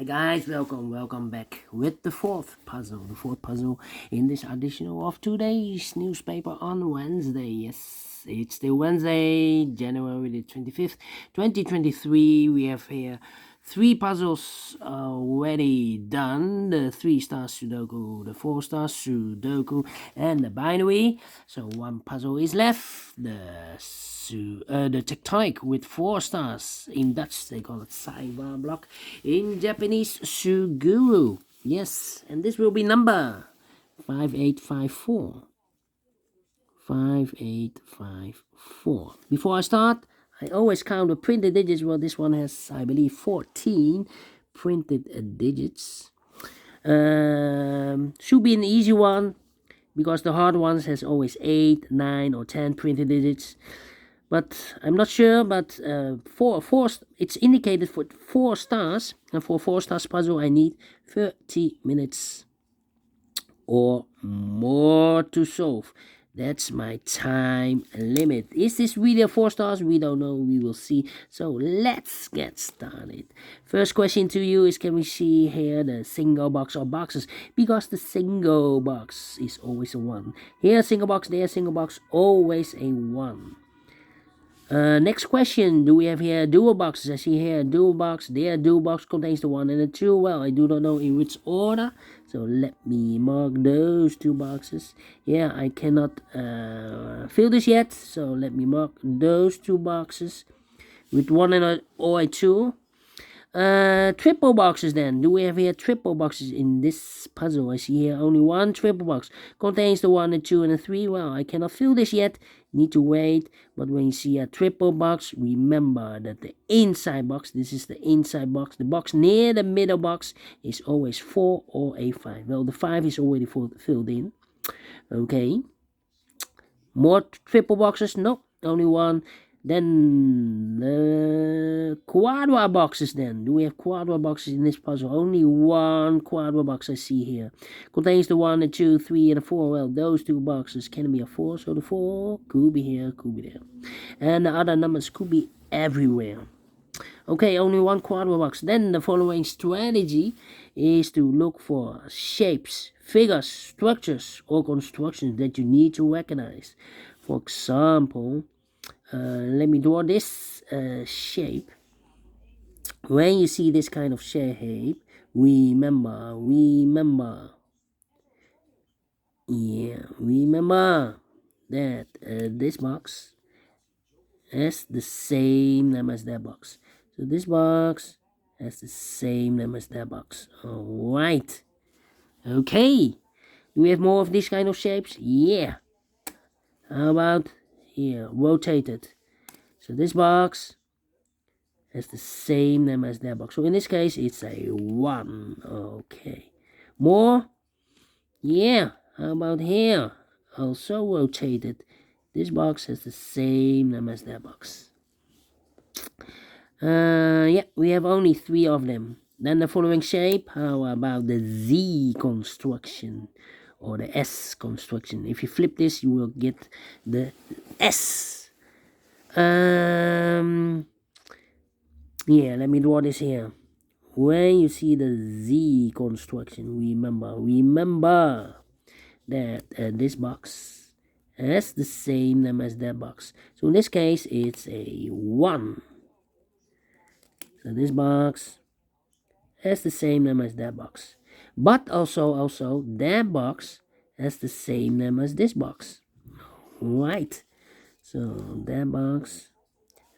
Hi guys, welcome back with the fourth puzzle in this edition of today's newspaper on Wednesday. Yes, it's the Wednesday, January the 25th, 2023. We have here three puzzles already done: the 3-star Sudoku, the 4-star Sudoku, and the binary. So one puzzle is left. The Tectonic with 4 stars. In Dutch they call it Cyber block. In Japanese, Suguru. Yes, and this will be number 5854. 5854. Before I start, I always count the printed digits. Well, this one has, I believe, 14 printed digits. Should be an easy one, because the hard ones has always 8, 9, or 10 printed digits. But I'm not sure, but it's indicated for 4 stars, and for 4 stars puzzle I need 30 minutes or more to solve. That's my time limit. Is this really a 4 stars? We don't know. We will see. So let's get started. First question to you is, can we see here the single box or boxes? Because the single box is always a 1. Here single box, there single box, always a 1. Next question, do we have here dual boxes? I see here dual box, there dual box contains the 1 and the 2. Well, I do not know in which order, so let me mark those 2 boxes. Yeah, I cannot fill this yet, so let me mark those 2 boxes with 1 and or a 2. Triple boxes then. Do we have here triple boxes in this puzzle? I see here only 1 triple box. Contains the 1, the 2, and the 3. Well, I cannot fill this yet. Need to wait. But when you see a triple box, remember that the inside box, this is the inside box, the box near the middle box is always 4 or a 5. Well, the 5 is already filled in. Okay. More triple boxes? No, only 1. Then the quadra boxes then. Do we have quadra boxes in this puzzle? Only 1 quadra box I see here. Contains the 1, the 2, 3, and the 4. Well, those 2 boxes can be a 4, so the 4 could be here, could be there. And the other numbers could be everywhere. Okay, only 1 quadra box. Then the following strategy is to look for shapes, figures, structures, or constructions that you need to recognize. For example, let me draw this shape. When you see this kind of shape, remember that this box has the same name as that box. So this box has the same name as that box. Alright. Okay. Do we have more of these kind of shapes? Yeah. How about here? Rotated. So this box has the same name as that box. So in this case, it's a 1. Okay. More? Yeah. How about here? Also rotated. This box has the same name as that box. Yeah, we have only 3 of them. Then the following shape. How about the Z construction or the S construction? If you flip this, you will get the S. Yeah, let me draw this here. When you see the Z construction, remember that this box has the same name as that box. So in this case, it's a 1. So this box has the same name as that box. But also that box has the same name as this box. Right. So that box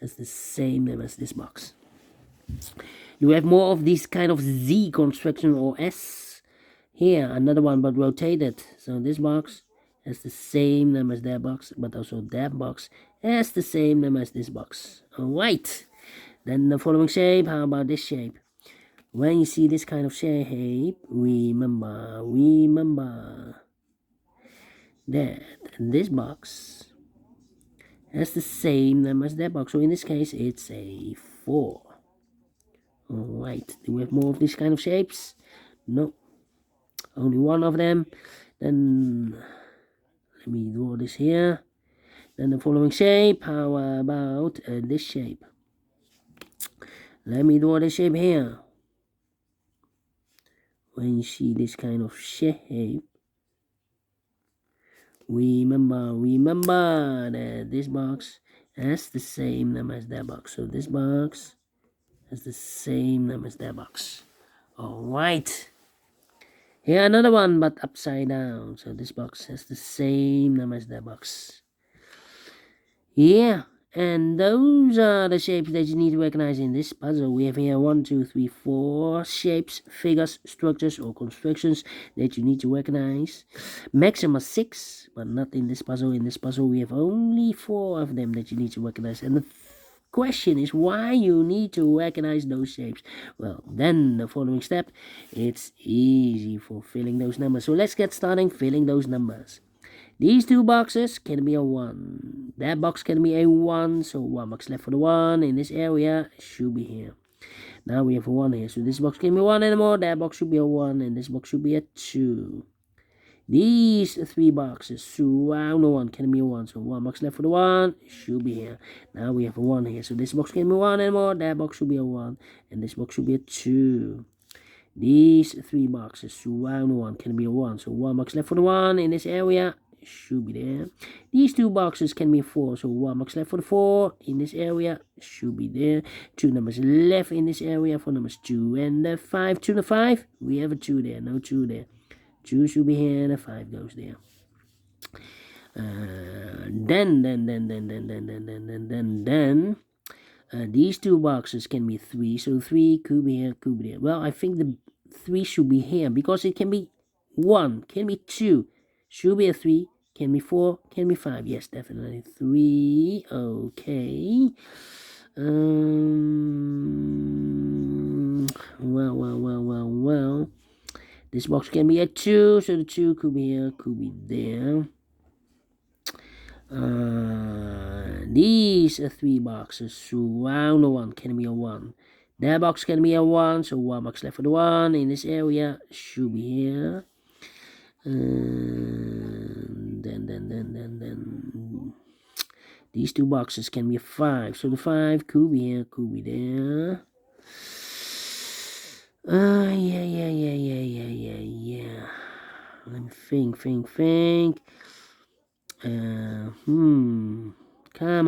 has the same name as this box. You have more of this kind of Z construction or S. Here, another one but rotated. So this box has the same name as that box, but also that box has the same name as this box. Alright. Then the following shape, how about this shape? When you see this kind of shape, remember that this box has the same name as that box. So in this case, it's a 4. Alright, do we have more of these kind of shapes? No, only 1 of them. Then let me draw this here. Then the following shape, how about this shape? Let me draw this shape here. when you see this kind of shape, remember that this box has the same number as that box. So this box has the same number as that box. Alright. Here another one, but upside down. So this box has the same number as that box. Yeah, and those are the shapes that you need to recognize in this puzzle. We have here 1, 2, 3, 4 shapes, figures, structures, or constructions that you need to recognize. Maximum 6, but not in this puzzle. In this puzzle, we have only 4 of them that you need to recognize. And the question is why you need to recognize those shapes. Well, then the following step, it's easy for filling those numbers. So let's get starting filling those numbers. These two boxes can be a 1. That box can be a 1, so 1 box left for the 1 in this area should be here. Now we have a 1 here, so this box can be 1 anymore. That box should be a 1, and this box should be a 2. These 3 boxes surround the 1 can be a 1, so 1 box left for the 1 should be here. Now we have a 1 here, so this box can be 1 anymore. That box should be a 1, and this box should be a 2. These 3 boxes surround the 1 can be a 1, so 1 box left for the 1 in this area should be there. These 2 boxes can be 4, so 1 box left for the 4 in this area should be there. 2 numbers left in this area for numbers 2 and 5. 2 and 5, we have a 2 there, no 2 there. 2 should be here and a 5 goes there. These 2 boxes can be 3, so 3 could be here, could be there. Well, I think the 3 should be here because it can be 1, can be 2, should be a 3, can be 4, can be 5. Yes, definitely 3. Okay. Well. This box can be a 2, so the 2 could be here, could be there. These 3 boxes surround the 1 can be a 1. That box can be a 1, so 1 box left for the 1 in this area should be here. Then these 2 boxes can be a 5, so the 5 could be here, could be there. Yeah. Let me think. Come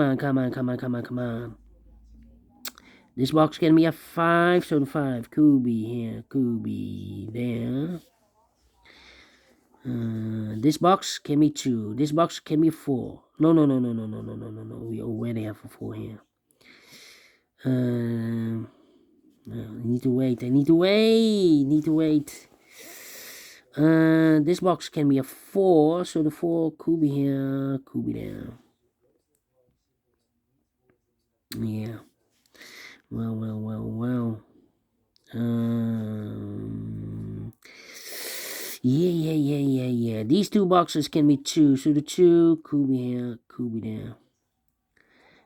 on. This box can be a 5, so the 5 could be here, could be there. This box can be 2. This box can be 4. No. We already have a 4 here. I need to wait. This box can be a 4, so the 4 could be here, could be there. Yeah. Well. Yeah. These 2 boxes can be 2, so the 2 could be here, could be there.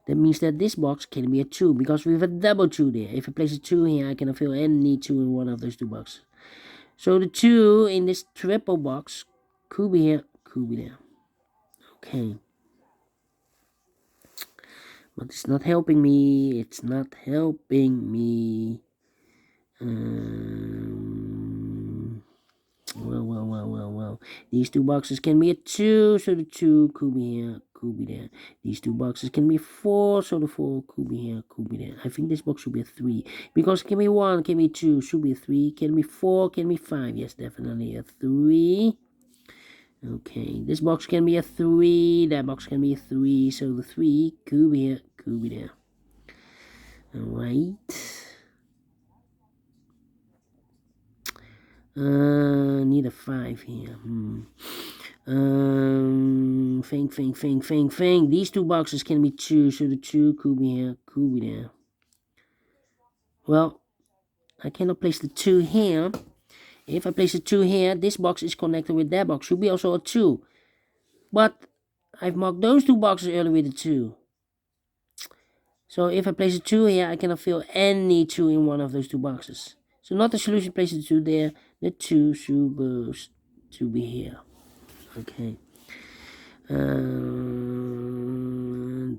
That means that this box can be a 2 because we have a double 2 there. If I place a 2 here, I can fill any 2 in one of those 2 boxes. So the 2 in this triple box could be here, could be there. Okay. But it's not helping me. Well. These 2 boxes can be a 2, so the 2 could be here, could be there. These 2 boxes can be 4, so the 4 could be here, could be there. I think this box should be a 3, because it can be 1, can be 2, should be a 3, can be 4, can be 5. Yes, definitely a 3. Okay, this box can be a 3, that box can be a 3, so the 3 could be here, could be there. Alright. Need a 5 here. Think. These 2 boxes can be 2, so the 2 could be here, could be there. Well, I cannot place the 2 here. If I place the 2 here, this box is connected with that box. Should be also a 2. But I've marked those 2 boxes earlier with a 2. So if I place a 2 here, I cannot fill any 2 in one of those 2 boxes. So not the solution, place the 2 there. The 2 should be here. Okay.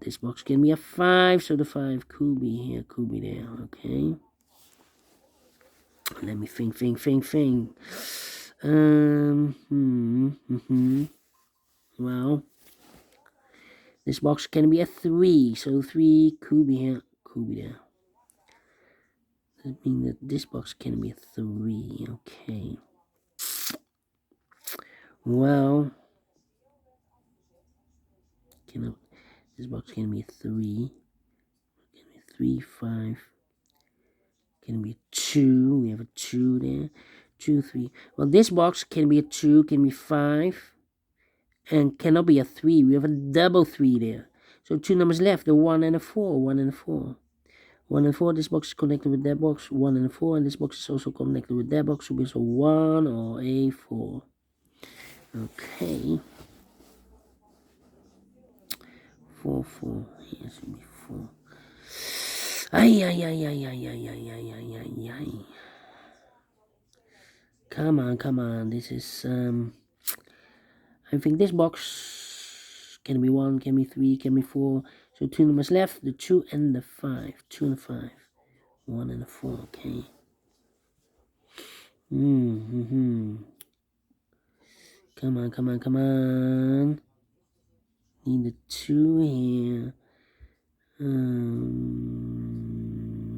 This box can be a 5, so the 5 could be here, could be there. Okay. Let me think. Well, this box can be a 3, so 3 could be here, could be there. That means that this box can be a 3, okay. Well, this box can be a 3, can be 3, 5, can be a 2, we have a 2 there, 2, 3. Well, this box can be a 2, can be 5, and cannot be a 3, we have a double 3 there. So 2 numbers left, the 1 and a 4, 1 and a 4. 1 and 4, this box is connected with that box, 1 and 4, and this box is also connected with that box, so be so 1 or a 4. Okay. 4, 4, here should be 4. Ay. Come on, this is, I think this box can be 1, can be 3, can be 4, so 2 numbers left, the 2 and the 5, 2 and 5, 1 and a 4, okay. Come on. Need a 2 here.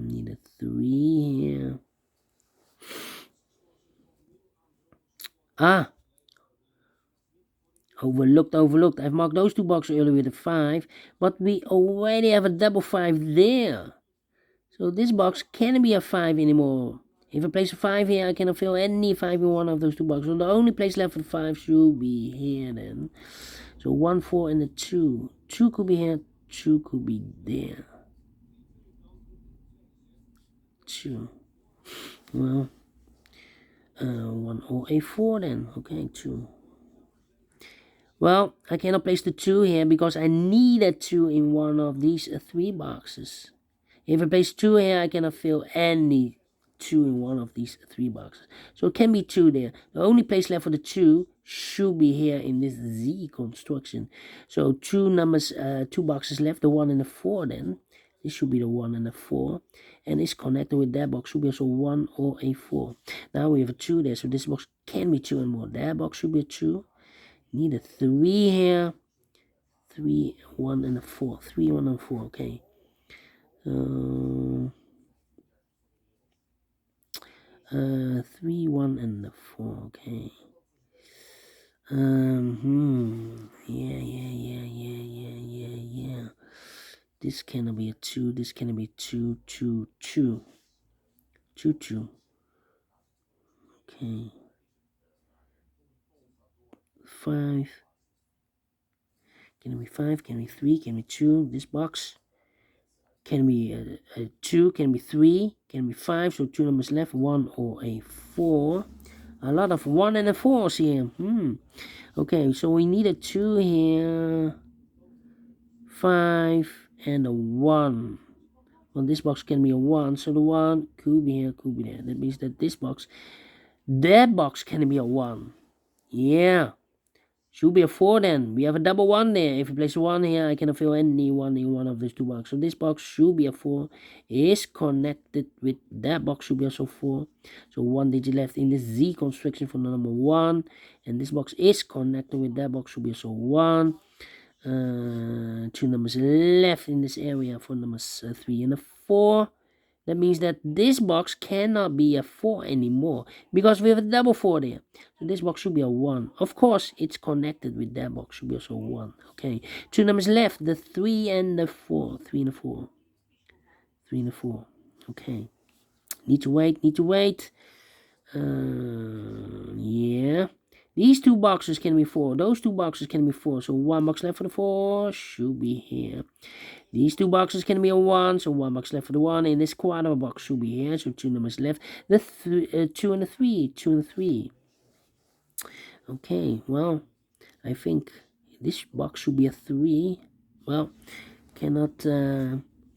Need a 3 here. Ah! Overlooked. I've marked those 2 boxes earlier with a 5, but we already have a double 5 there. So this box can't be a 5 anymore. If I place a 5 here, I cannot fill any 5 in one of those 2 boxes. So the only place left for 5 should be here then. So 1, 4, and a 2. 2 could be here, 2 could be there. 2. Well, 1 or a 4 then. Okay, 2. Well, I cannot place the 2 here because I need a 2 in one of these 3 boxes. If I place 2 here, I cannot fill any 2 in one of these 3 boxes. So it can be 2 there. The only place left for the 2 should be here in this Z construction. So 2 numbers, 2 boxes left, the 1 and the 4 then. This should be the 1 and the 4. And it's connected with that box. Should be also 1 or a 4. Now we have a 2 there. So this box can be 2 and more. That box should be a 2. Need a 3 here. 3, 1 and a 4. 3, 1 and 4. Okay. 3, 1 and the 4. Okay. Yeah. This cannot be a 2. This cannot be 2, 2, 2. 2, 2. Okay. 5. Can it be 5? Can it be 3? Can it be 2? This box can be a 2, can be 3, can be 5. So 2 numbers left, 1 or a 4. A lot of 1 and a 4s here. Okay, so we need a 2 here. 5 and a 1. Well, this box can be a 1, so the 1 could be here, could be there. That means that that box can be a 1. Yeah. Should be a 4 then. We have a double 1 there. If you place a 1 here, I cannot fill any 1 in one of those 2 boxes. So this box should be a 4. Is connected with that box, should be also 4. So 1 digit left in this Z construction for the number 1. And this box is connected with that box, should be also 1. 2 numbers left in this area for numbers 3 and a 4. That means that this box cannot be a 4 anymore because we have a double 4 there. So this box should be a 1. Of course, it's connected with that box, should be also 1. Okay, 2 numbers left, the 3 and the 4. 3 and the 4. 3 and the 4. Okay. Need to wait. Yeah. These 2 boxes can be 4. Those 2 boxes can be 4. So 1 box left for the 4 should be here. These 2 boxes can be a 1. So 1 box left for the 1. And this quarter box should be here. So 2 numbers left. The 2 and the 3. 2 and the 3. Okay. Well, I think this box should be a 3. Well, cannot...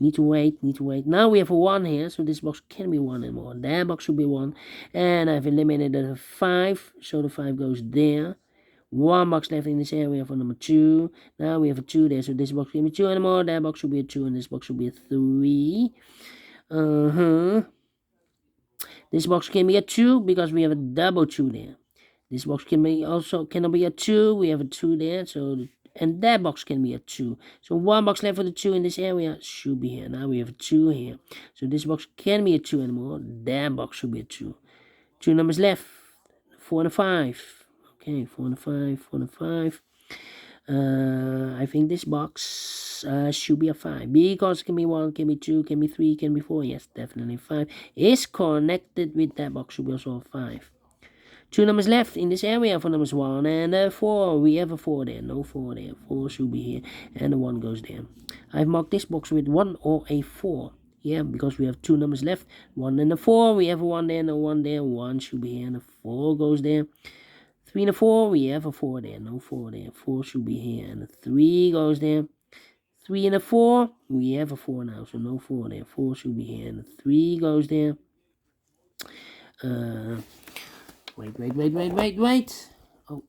Need to wait. Now we have a 1 here, so this box can be 1 and more. That box should be 1. And I've eliminated a 5, so the 5 goes there. 1 box left in this area for number 2. Now we have a 2 there, so this box can be 2 and more. That box should be a 2, and this box should be a 3. This box can be a 2 because we have a double 2 there. This box can be also cannot be a 2. We have a 2 there. So and that box can be a 2. So one box left for the 2 in this area should be here. Now we have a 2 here. So this box can be a 2 anymore. That box should be a 2. 2 numbers left. 4 and a 5. Okay, 4 and a 5. 4 and a 5. I think this box should be a 5 because it can be 1, can be 2, can be 3, can be 4. Yes, definitely 5 is connected with that box. Should be also a 5. 2 numbers left in this area for numbers 1 and 4. We have a 4 there. No 4 there. 4 should be here. And the 1 goes there. I've marked this box with 1 or a 4. Yeah, because we have 2 numbers left. 1 and a 4. We have a 1 there and a 1 there. 1 should be here and a 4 goes there. 3 and a 4. We have a 4 there. No 4 there. 4 should be here and a 3 goes there. 3 and a 4. We have a 4 now. So no 4 there. 4 should be here and a 3 goes there. Wait. Oh.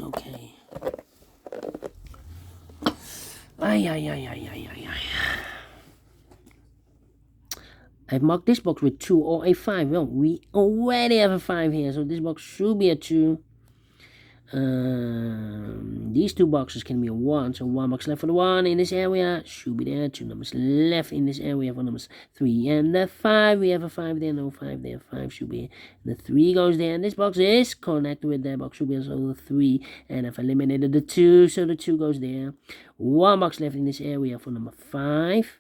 Okay. I've marked this box with 2 or a 5. Well, we already have a 5 here, so this box should be a 2. These 2 boxes can be a 1, so 1 box left for the 1 in this area should be there. 2 numbers left in this area for numbers 3 and the 5. We have a 5 there, no 5 there. 5 should be, and the 3 goes there, and this box is connected with that box. Should be also 3, and I've eliminated the 2, so the 2 goes there. 1 box left in this area for number 5.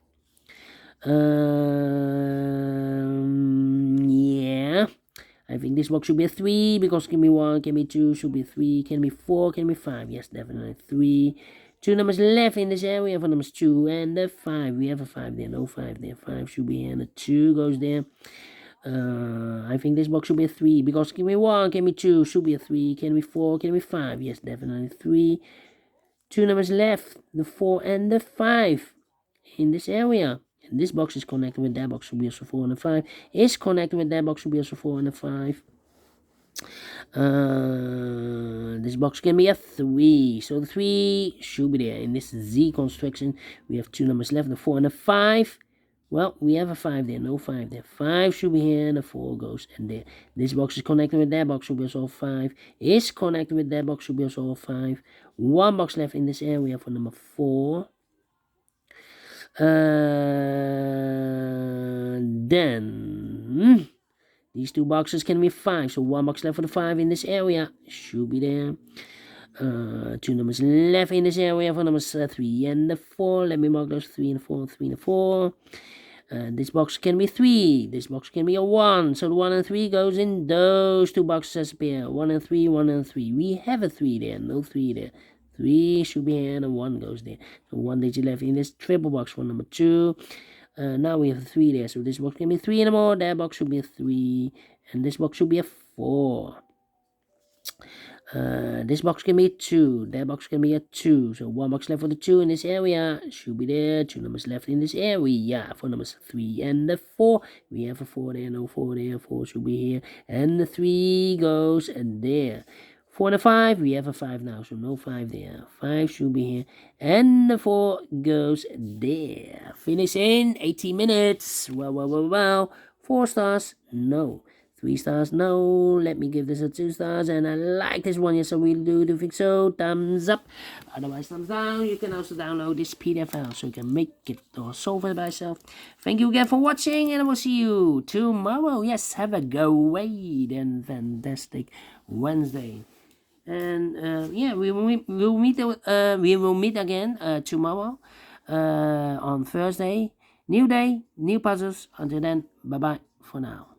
Yeah. I think this box should be a 3 because can be 1, can be 2, should be 3, can be 4, can be 5. Yes, definitely 3. 2 numbers left in this area for numbers 2 and the 5. We have a 5 there, no 5 there. 5 should be here and the 2 goes there. I think this box should be a 3 because can be 1, can be 2, should be a 3, can be 4, can be 5. Yes, definitely 3. 2 numbers left, the 4 and the 5 in this area. And this box is connected with that box, should be also 4 and a 5. Is connected with that box, should be also 4 and a 5. This box can be a 3. So the 3 should be there. In this Z construction, we have 2 numbers left, the 4 and a 5. Well, we have a 5 there, no 5 there. 5 should be here, and the 4 goes in there. This box is connected with that box, should be also 5. Is connected with that box, should be also 5. 1 box left in this area for number 4. Then these 2 boxes can be 5. So 1 box left for the 5 in this area should be there. 2 numbers left in this area for numbers 3 and the 4. Let me mark those 3 and 4, 3 and 4. This box can be 3. This box can be a 1. So the 1 and 3 goes in those 2 boxes as a pair. 1 and 3, 1 and 3. We have a 3 there, no 3 there. 3 should be here and a 1 goes there. So 1 digit left in this triple box for number 2. Now we have a 3 there. So this box can be 3 and more. That box should be a 3. And this box should be a 4. This box can be a 2. That box can be a 2. So 1 box left for the 2 in this area should be there. 2 numbers left in this area for numbers 3 and the 4. We have a 4 there, no 4 there. 4 should be here. And the 3 goes there. 4 and a 5, we have a 5 now, so no 5 there. 5 should be here, and the 4 goes there. Finish in 80 minutes. Well. 4 stars, no. 3 stars, no. Let me give this a 2 stars, and I like this one. Yes, I really do think so. Thumbs up. Otherwise, thumbs down. You can also download this PDF file so you can make it or solve it by yourself. Thank you again for watching, and I will see you tomorrow. Yes, have a great and fantastic Wednesday. And yeah, we will meet again tomorrow on Thursday. New day, new puzzles. Until then, bye bye for now.